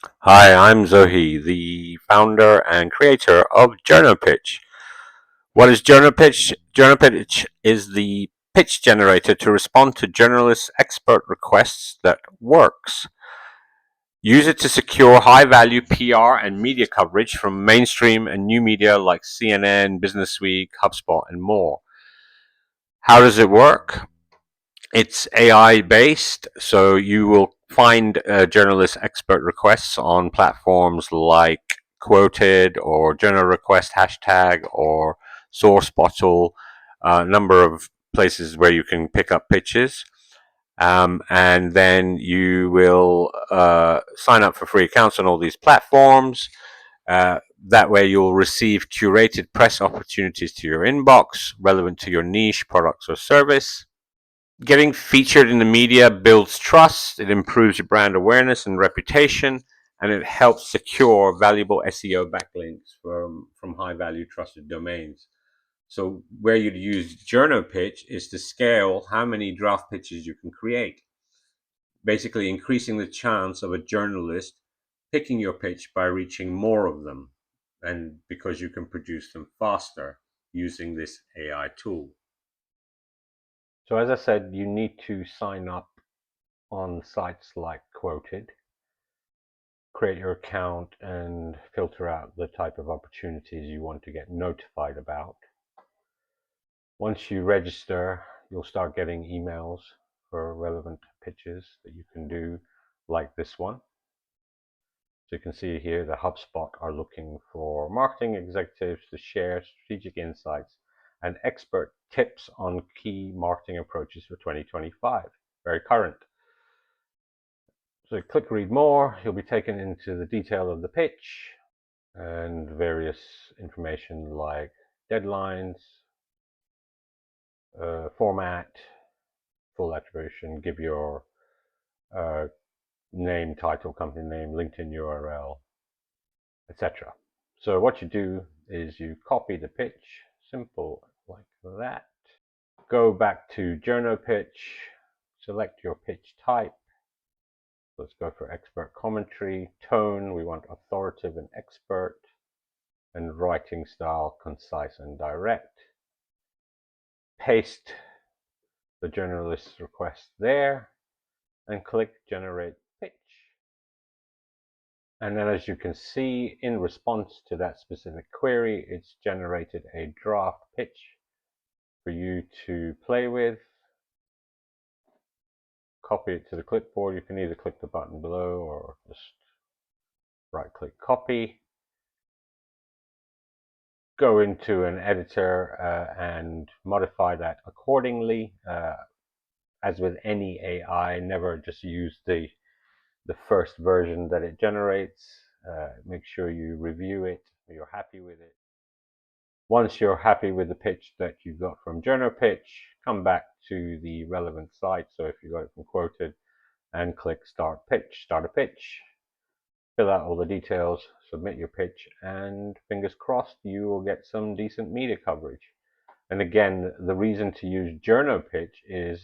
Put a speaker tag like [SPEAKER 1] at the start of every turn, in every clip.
[SPEAKER 1] Hi, I'm Zohi, the founder and creator of Journo Pitch. What is Journo Pitch? Journo Pitch is the pitch generator to respond to journalists' expert requests that works. Use it to secure high value PR and media coverage from mainstream and new media like CNN, Business Week, HubSpot, and more. How does it work? It's AI based, so you will find journalist expert requests on platforms like Quoted or Journal Request hashtag or Source Bottle, a number of places where you can pick up pitches. And then you will sign up for free accounts on all these platforms. That way, you'll receive curated press opportunities to your inbox relevant to your niche, products, or service. Getting featured in the media builds trust, it improves your brand awareness and reputation, and it helps secure valuable SEO backlinks from high value trusted domains. So where you'd use Journo Pitch is to scale how many draft pitches you can create, basically increasing the chance of a journalist picking your pitch by reaching more of them, and because you can produce them faster using this AI tool. So as I said, you need to sign up on sites like Quoted, create your account and filter out the type of opportunities you want to get notified about. Once you register, you'll start getting emails for relevant pitches that you can do, like this one. So you can see here the HubSpot are looking for marketing executives to share strategic insights and expert tips on key marketing approaches for 2025. Very current. So click read more, you'll be taken into the detail of the pitch and various information like deadlines, format, full attribution, give your uh, name, title, company name, LinkedIn URL, etc. So what you do is you copy the pitch, simple like that. Go back to Journo Pitch, select your pitch type. Let's go for expert commentary. Tone, we want authoritative and expert. And writing style, concise and direct. Paste the journalist's request there and click generate pitch. And then as you can see, in response to that specific query, it's generated a draft pitch for you to play with. Copy it to the clipboard. You can either click the button below or just right click copy. Go into an editor and modify that accordingly. As with any AI, never just use the first version that it generates. Make sure you review it, you're happy with it. Once you're happy with the pitch that you got from Journo Pitch, come back to the relevant site. So if you got it from Quoted, and click Start Pitch, Start a Pitch. Fill out all the details, submit your pitch, and fingers crossed you will get some decent media coverage. And again, the reason to use Journo Pitch is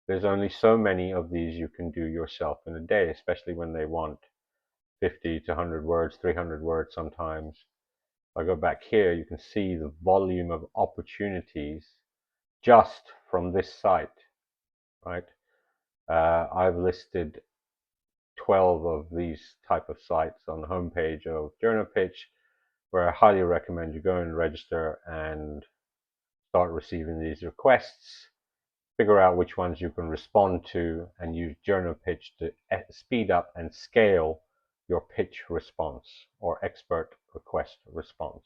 [SPEAKER 1] there's only so many of these you can do yourself in a day, especially when they want 50 to 100 words, 300 words sometimes. If I go back here, you can see the volume of opportunities just from this site, right? I've listed 12 of these type of sites on the homepage of Journo Pitch, where I highly recommend you go and register and start receiving these requests. Figure out which ones you can respond to and use Journo Pitch to speed up and scale your pitch response or expert request response.